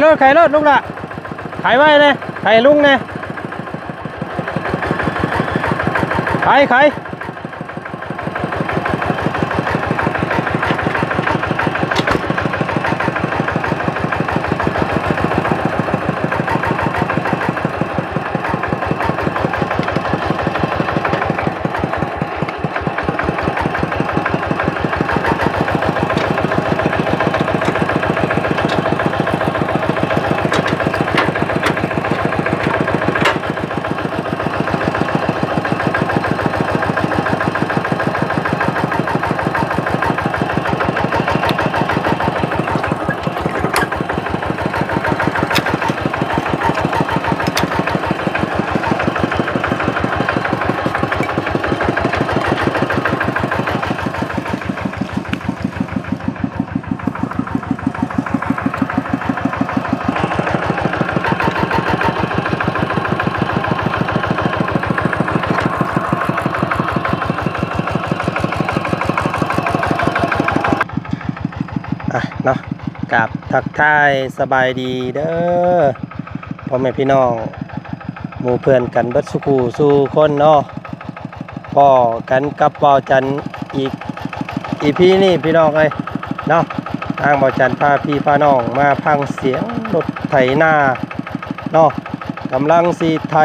โธ่ขายรถลูกละขายไว้เลยขายลุงเนี่ยขายเนาะกับทักทายสบายดีเด้อพ่อแม่พี่น้องหมู่เพื่อนกันเบิดสุขุสู่คนเนาะพ่อกันกับบ่าวจันอีกEPนี่พี่น้องเอ้ยเนาะทางบ่าวจันพาพี่พาน้องมาฟังเสียงรถไถนาเนาะกำลังสิไถ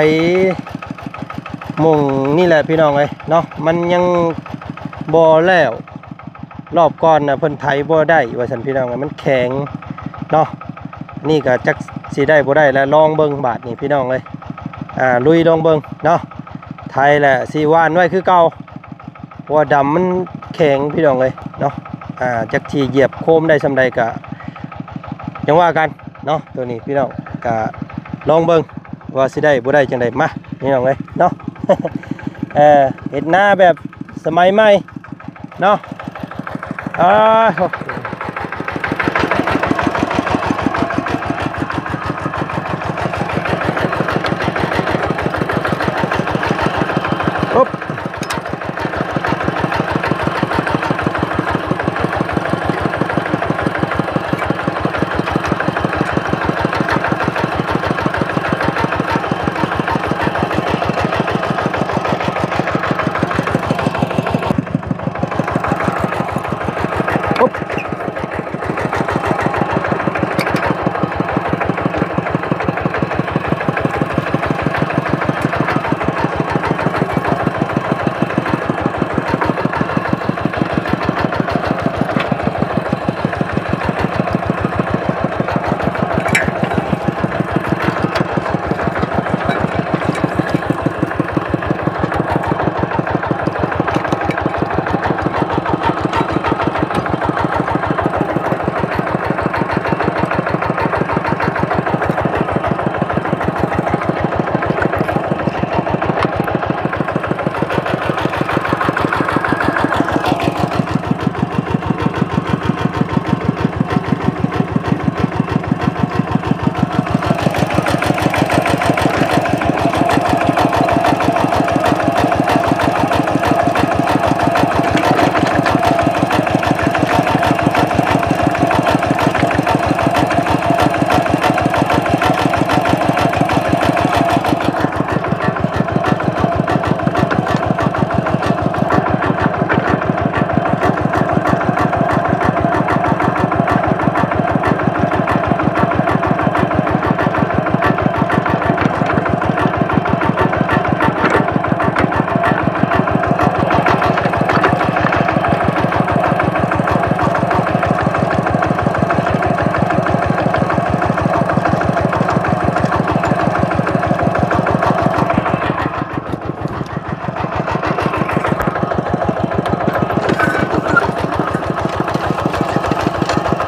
มุ่งนี่แหละพี่น้องเอ้ยเนาะมันยังบ่แล้วรอบก่อนนะเพิ่นไถบ่ได้ว่าซั่นพี่น้องมันแข็งเนาะนี่ก็จักสิได้บ่ได้แล้วลองเบิ่งบาดนี่พี่น้องเอ้ยลุยลองเบิ่งเนาะไถแหละสิว่านไว้คือเก่าเพราะว่าดำมันแข็งพี่น้องเอ้ยเนาะจักสิเหยียบโคมได้ซำใดก็จังว่ากันเนาะตัวนี้พี่น้องก็ลองเบิ่งว่าสิได้บ่ได้จังได๋มาพี่น้องเอ้ยเนาะ เฮ็ดนาแบบสมัยใหม่เนาะ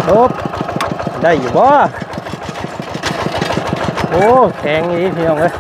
โอ๊บได้อยู่บ่โอ้แข็งอีพี่น้องเอ้ย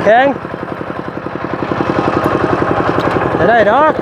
แข็งได้ดอก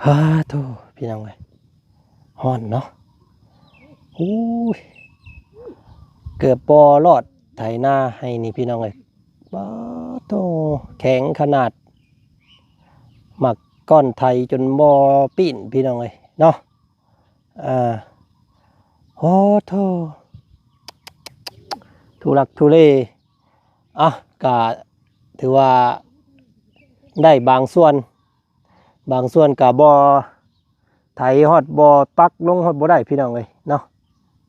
ฮ่าโธ่พี่น้องเอ้ยฮ้อนเนาะอู้ยเกือบบ่รอดไถนาให้นี่พี่น้องเอ้ยบ้าโธ่แข็งขนาดหมักก้อนไทยจนบ่ปิ้นพี่น้องเอ้ยเนาะโอ้โธ่ทุลักทุเลอ่ะก็ถือว่าได้บางส่วนก็บ่ไถฮอดบ่ปักลงฮอดบ่ได้พี่น้องเอ้ยเนาะ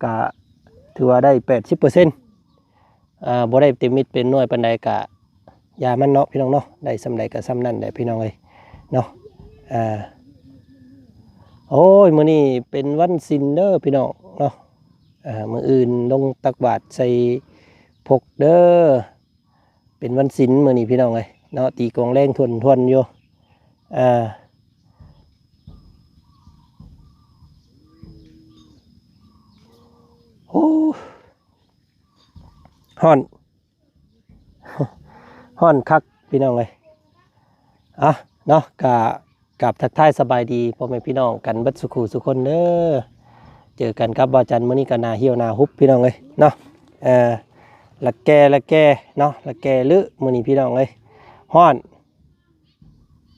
ก็ถือว่าได้ 80% บ่ได้เต็มมิตรเป็นหน่วยปานใดก็ยามันเนาะพี่น้องเนาะได้ส่ำใดก็ส่ำนั้นแหละพี่น้องเอ้ยเนาะโอ้ยมื้อนี้เป็นวันศีลเด้อพี่น้องเนาะมื้ออื่นลงตักบาตรใส่พกเด้อเป็นวันศีลมื้อนี้พี่น้องเอ้ยเนาะตีกลองแรงทวนๆอยู่โอ้ฮ้อนฮ้อนคักพี่น้องเอ้ยเนาะกับทักทายสบายดีพ่อแม่พี่น้องกันเบิดสุขุสุคนเด้อเจอกันครับบ่าวจันมื้อนี้ก็นาเหี่ยวนาฮุบพี่น้องเอ้ยเนาะละแกเนาะละแกลึมื้อนี้พี่น้องเอ้ยฮ้อน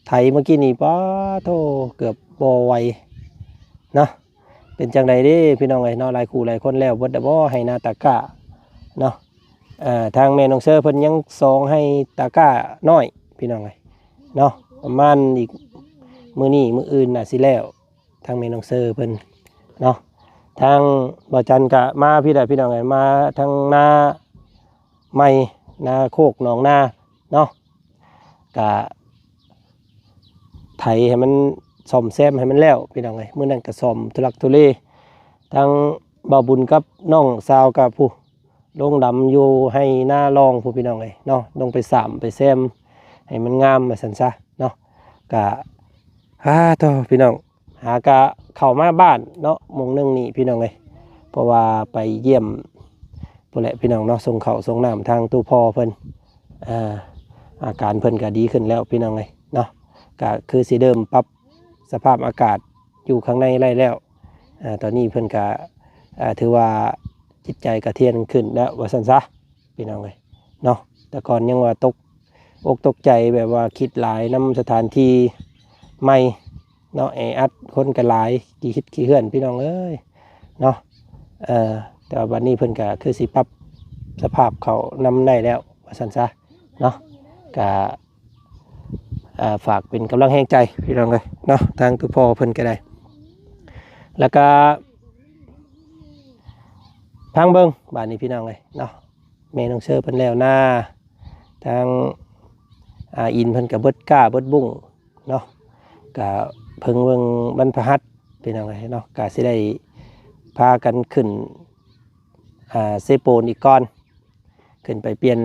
ไถเมื่อกี้นี่ป้าโธ่เกือบบ่ไหวเนาะเป็นจังได๋เด้พี่น้องเอ้ยเนาะหลายคู่หลายคนแล้วเบิดดบ่ให้นาตะกร้าเนาะทางแม่น้องเซอร์เพิ่นยังซองให้ตะกร้าน้อยพี่น้องเอ้ยเนาะประมาณอีกมื้อนี้มื้ออื่นน่ะสิแล้วทางแม่น้องเซอร์เพิ่นเนาะทางบ่าวจันก็มาพี่ได้พี่น้องเอ้ยมาทางนาใหม่นาโคกหนองนาเนาะก็ไถให้มันซ่อมแซมให้มันแล้วพี่น้องเอ้ยมื้อนั้นก็ซ่อมทุลักทุเลทางบ่าวบุญกับน้องสาวกับผู้ลงดำอยู่ให้หน้ารองผู้พี่น้องเอ้ยเนาะลงไปสามไปแซมให้มันงามมาซั่นซะเนาะก็ต่อพี่น้องหากะเข้ามาบ้านเนาะโมงนึงนี่พี่น้องเอ้ยเพราะว่าไปเยี่ยมพุ่นแหละพี่น้องเนาะส่งข้าวส่งน้ำทางตู้พ่อเพิ่นอาการเพิ่นก็ดีขึ้นแล้วพี่น้องเอ้ยเนาะก็คือสิเดิมปรับสภาพอากาศอยู่ข้างในไร่แล้วตอนนี้เพิ่นก็ถือว่าจิตใจกระเทียนขึ้นแล้วว่าซั่นซะพี่น้องเอ้ยเนาะแต่ก่อนยังว่าตกอกตกใจแบบว่าคิดหลายนำสถานที่ใหม่เนาะแออัดคนก็หลายกี่คิดกี่เฮือนพี่น้องเอ้ยเนาะแต่ว่าวันนี้เพิ่นก็คือสิปรับสภาพเขานำได้แล้วว่าซั่นซะเนาะก็ฝากเป็นกำลังแห่งใจพี่น้องเอ้ยเนาะทางทุกพ่อเพิ่นก็ได้แล้วก็ทางเบิ้งบ้านนี้พี่น้องเลยเนาะแม่น้องเชอเพิ่นแล้วหน้าทางอินเพิ่นกับเบิดก้าเบิดบุ้งเนาะก็เพิ่งเบิ่งบรรพหัสพี่น้องเลยเนาะก็สิได้พากันขึ้นเซโปนอีกก้อนขึ้นไปเปลี่ยน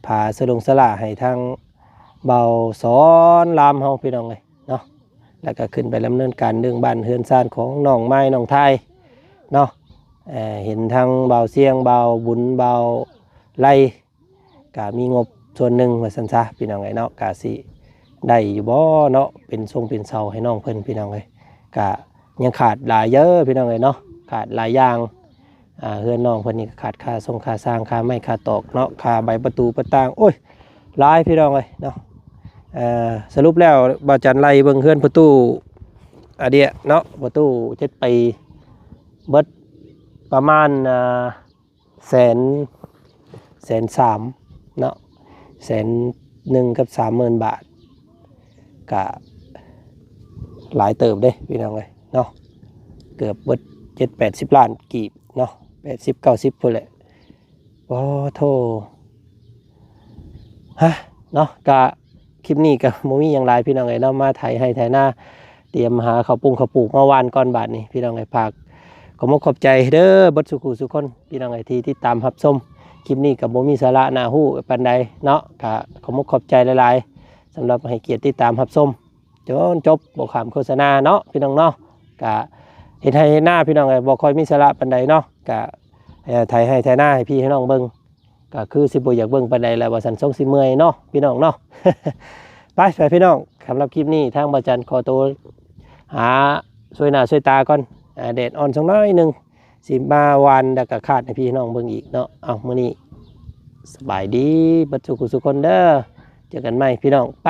ผ้าสลงสลาให้ทางเบาสอนรามเฮาพี่น้องเลยเนาะแล้วก็ขึ้นไปดำเนินการเรื่องบ้านเฮือนซ่านของน้องไม้น้องไทยเนาะเห็นทางเบาเสียงเบาบุญเบาไล่ก็มีงบส่วนหนึ่งมาสันซะพี่น้องไงเนาะกะสิได้อยู่บ่เนาะเป็นทรงเป็นเสาให้น้องเพิ่นพี่น้องไงกะยังขาดหลายเยอะพี่น้องไงเนาะขาดหลายอย่างเฮือนน้องเพิ่นนี่ขาดค่าทรงค่าสร้างค่าไม้ค่าตอกเนาะค่าใบประตูประต่างโอ้ยหลายพี่น้องเลยเนาะสรุปแล้วบ่าวจันไล่เบิ่งเฮือนประตูเดียเนาะประตู7 ปีเบิดประมาณ130,000เนาะ101,000 กับ 30,000 บาทก็หลายเติบเด้พี่น้องเลยเนาะเกือบเบิด70-80 ล้านกีบเนาะ80-90พุ่นแหละโอ้โธ่เนาะก็คลิปนี้ก็บ่มีหยังหลายพี่น้องเอ้ยเนาะมาไถให้ไถนาเตรียมหาข้าวปุ้งข้าวปลูกเมื่อวานก่อนบาดนี้พี่น้องเอ้ยฝากขอบขอบใจเด้อเบิดสุขุสุคนพี่น้องไอ้ที่ติดตามรับชมคลิปนี้กับบ่มีสาระน่าฮู้ปานใดเนาะก็ขอบขอบใจหลายๆสำหรับให้เกียรติติดตามรับชมจนจบบ่ข้ามโฆษณาเนาะพี่น้องเนาะก็เฮ็ดให้หน้าพี่น้องไอ้บ่ค่อยมีสาระปานใดเนาะก็ไถให้ไถหน้าให้พี่ให้น้องเบิ่งก็คือสิบ่อยากเบิ่งปานใดแล้วว่าซั่นทรงสิเมื่อยเนาะพี่น้องเนาะ ไปพี่น้องสำหรับคลิปนี้ทางบ่จันขอตัว หาช่วยหน้าช่วยตาก่อนแดดอ่อนสักน้อยหนึงสิมาวันแล้วก็คาดให้พี่น้องเบิ่งอีกเนาะเอามื้อนี้สบายดีเบัดสุขสุขคนเด้อเจอกันใหม่พี่น้องไป